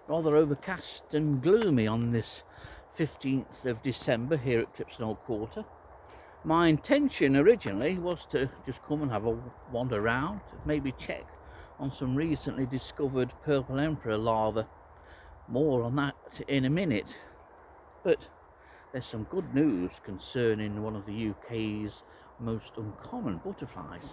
rather overcast and gloomy on this 15th of December here at Clipston Old Quarter. My intention originally was to just come and have a wander around, maybe check on some recently discovered purple emperor larvae. More on that in a minute. But there's some good news concerning one of the UK's most uncommon butterflies.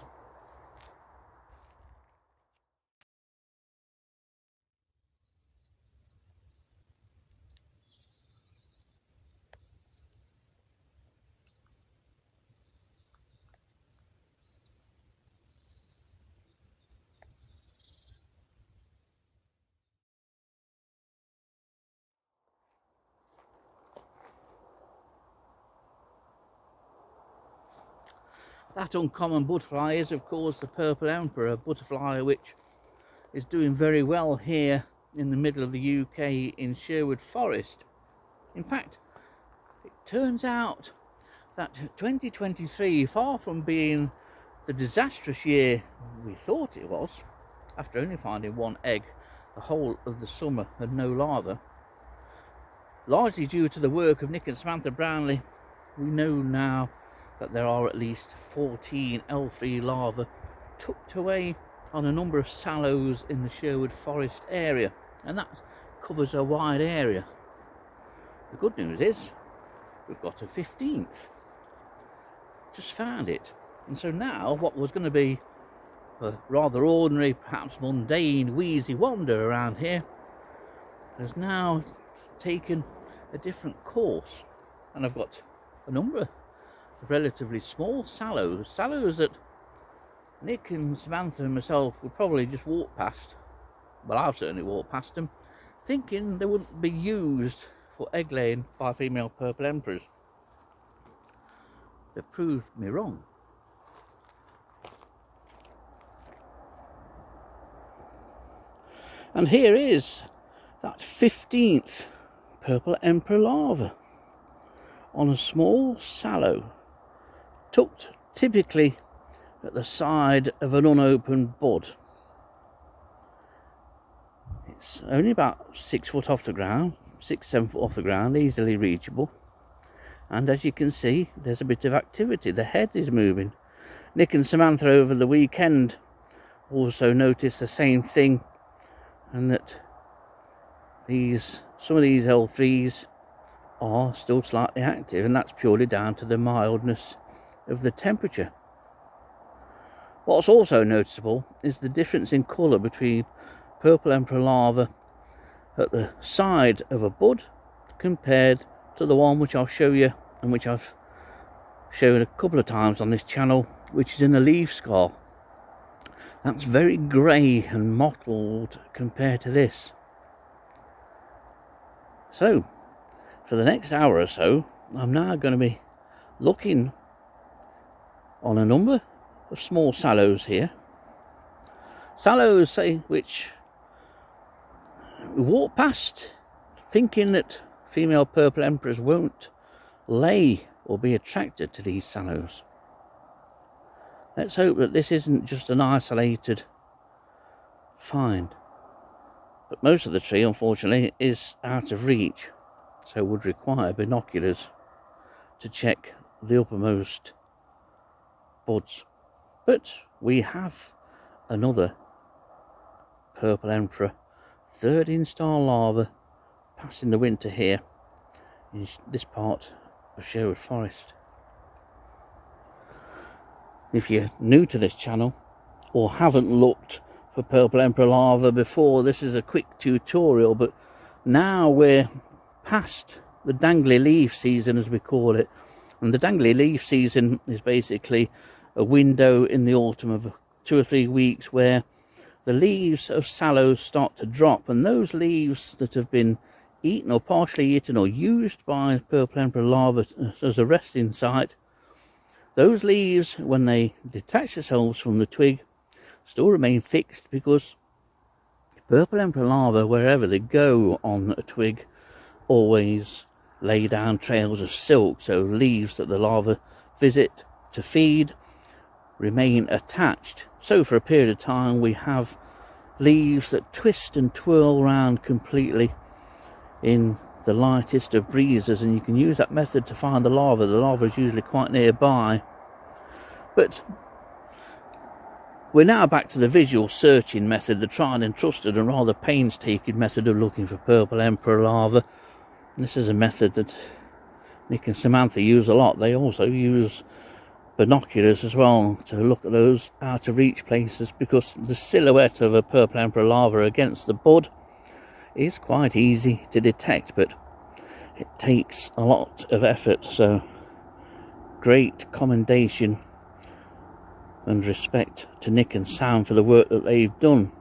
That uncommon butterfly is, of course, the purple emperor, a butterfly which is doing very well here in the middle of the UK in Sherwood Forest. In fact, it turns out that 2023, far from being the disastrous year we thought it was, after only finding one egg, the whole of the summer had no larvae, largely due to the work of Nick and Samantha Brownley, we know now that there are at least 14 L3 larvae tucked away on a number of sallows in the Sherwood Forest area, and that covers a wide area. The good news is we've got a 15th. Just found it. And so now what was going to be a rather ordinary, perhaps mundane, wheezy wander around here has now taken a different course. And I've got a number of relatively small sallows that Nick and Samantha and myself would probably just walk past. Well, I've certainly walked past them, thinking they wouldn't be used for egg laying by female purple emperors. They proved me wrong. And here is that 15th purple emperor larva on a small sallow, tucked typically at the side of an unopened bud. It's only about 6 foot off the ground, 6-7 foot off the ground, easily reachable. And as you can see, there's a bit of activity. The head is moving. Nick and Samantha over the weekend also noticed the same thing, and that some of these L3s are still slightly active, and that's purely down to the mildness of the temperature. What's also noticeable is the difference in colour between purple emperor larvae at the side of a bud compared to the one which I'll show you, and which I've shown a couple of times on this channel, which is in the leaf scar. That's very grey and mottled compared to this. So for the next hour or so, I'm now going to be looking on a number of small sallows here. Sallows, say, which we walk past thinking that female purple emperors won't lay or be attracted to these sallows. Let's hope that this isn't just an isolated find. But most of the tree, unfortunately, is out of reach, so would require binoculars to check the uppermost buds. But we have another purple emperor, 3rd instar larva, passing the winter here in this part of Sherwood Forest. If you're new to this channel or haven't looked for purple emperor larvae before, this is a quick tutorial. But now we're past the dangly leaf season, as we call it, and the dangly leaf season is basically a window in the autumn of 2 or 3 weeks where the leaves of sallows start to drop, and those leaves that have been eaten or partially eaten or used by purple emperor larvae as a resting site, those leaves, when they detach themselves from the twig, still remain fixed, because purple emperor larvae, wherever they go on a twig, always lay down trails of silk, so leaves that the larvae visit to feed remain attached. So for a period of time we have leaves that twist and twirl around completely in the lightest of breezes, and you can use that method to find the larva. The larva is usually quite nearby. But we're now back to the visual searching method, the tried and trusted and rather painstaking method of looking for purple emperor larvae. This is a method that Nick and Samantha use a lot. They also use binoculars as well to look at those out of reach places, because the silhouette of a purple emperor larva against the bud is quite easy to detect, but it takes a lot of effort. So great commendation and respect to Nick and Sam for the work that they've done.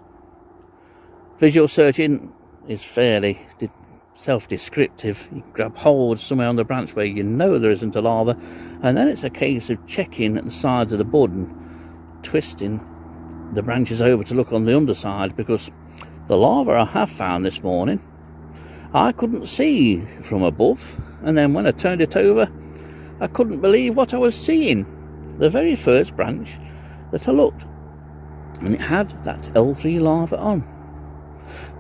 Visual searching is fairly self-descriptive. You grab hold somewhere on the branch where you know there isn't a larva, and then it's a case of checking at the sides of the bud and twisting the branches over to look on the underside, because the larva I have found this morning I couldn't see from above, and then when I turned it over I couldn't believe what I was seeing. The very first branch that I looked, and it had that L3 larva on.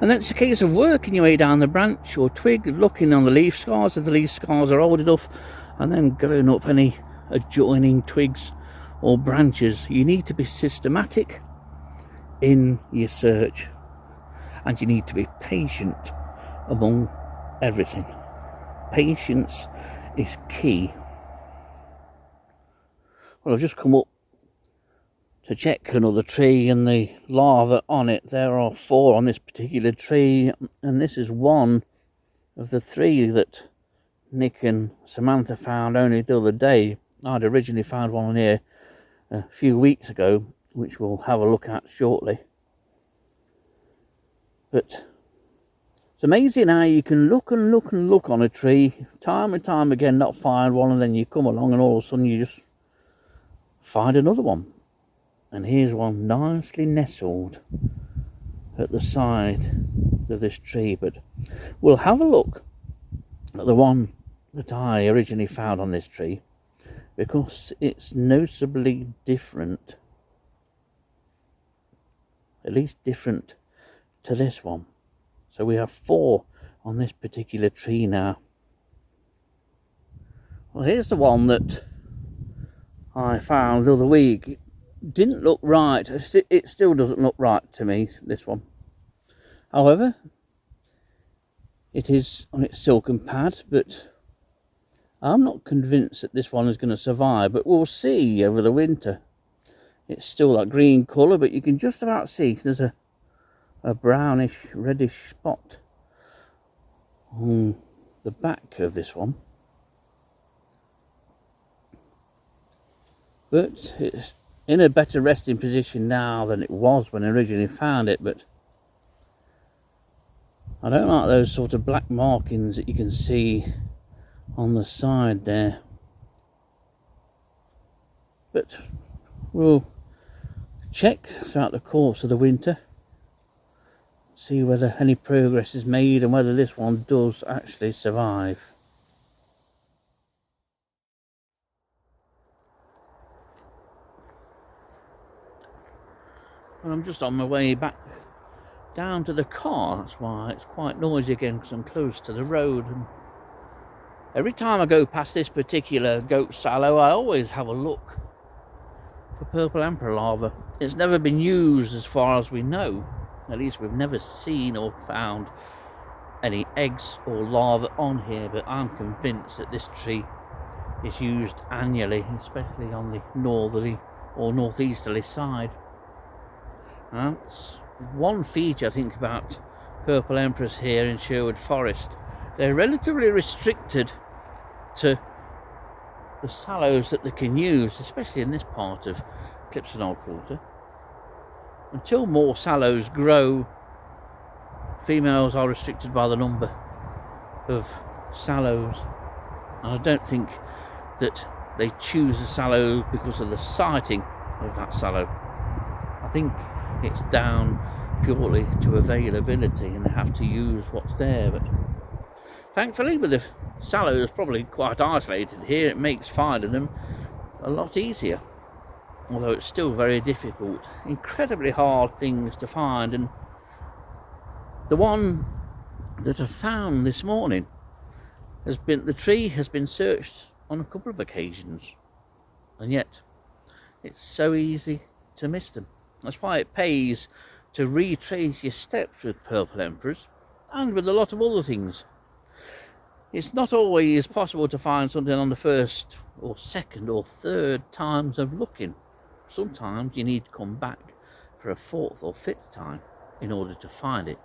And then it's a case of working your way down the branch or twig, looking on the leaf scars if the leaf scars are old enough, and then going up any adjoining twigs or branches. You need to be systematic in your search, and you need to be patient among everything. Patience is key. Well, I've just come up to check another tree and the larvae on it. There are 4 on this particular tree, and this is one of the 3 that Nick and Samantha found only the other day. I'd originally found one on here a few weeks ago, which we'll have a look at shortly. But it's amazing how you can look and look and look on a tree time and time again, not find one, and then you come along and all of a sudden you just find another one. And here's one nicely nestled at the side of this tree. But we'll have a look at the one that I originally found on this tree, because it's noticeably different, at least different to this one. So we have 4 on this particular tree now. Well, here's the one that I found the other week. Didn't look right. It still doesn't look right to me, this one. However, it is on its silken pad, but I'm not convinced that this one is going to survive, but we'll see over the winter. It's still that green colour, but you can just about see there's a brownish reddish spot on the back of this one. But it's in a better resting position now than it was when I originally found it. But I don't like those sort of black markings that you can see on the side there. But we'll check throughout the course of the winter, see whether any progress is made and whether this one does actually survive. Well, I'm just on my way back down to the car. That's why it's quite noisy again, because I'm close to the road. And every time I go past this particular goat sallow, I always have a look for purple emperor larvae. It's never been used as far as we know. At least we've never seen or found any eggs or larvae on here, but I'm convinced that this tree is used annually, especially on the northerly or northeasterly side. That's one feature I think about purple emperors here in Sherwood Forest. They're relatively restricted to the sallows that they can use, especially in this part of Clipston Old Quarter. Until more sallows grow, females are restricted by the number of sallows, and I don't think that they choose a sallow because of the sighting of that sallow. I think it's down purely to availability, and they have to use what's there. But thankfully, with the sallows probably quite isolated here, it makes finding them a lot easier, although it's still very difficult. Incredibly hard things to find, and The one that I found this morning the tree has been searched on a couple of occasions, and yet it's so easy to miss them. That's why it pays to retrace your steps with purple emperors and with a lot of other things. It's not always possible to find something on the first or second or third times of looking. Sometimes you need to come back for a fourth or fifth time in order to find it.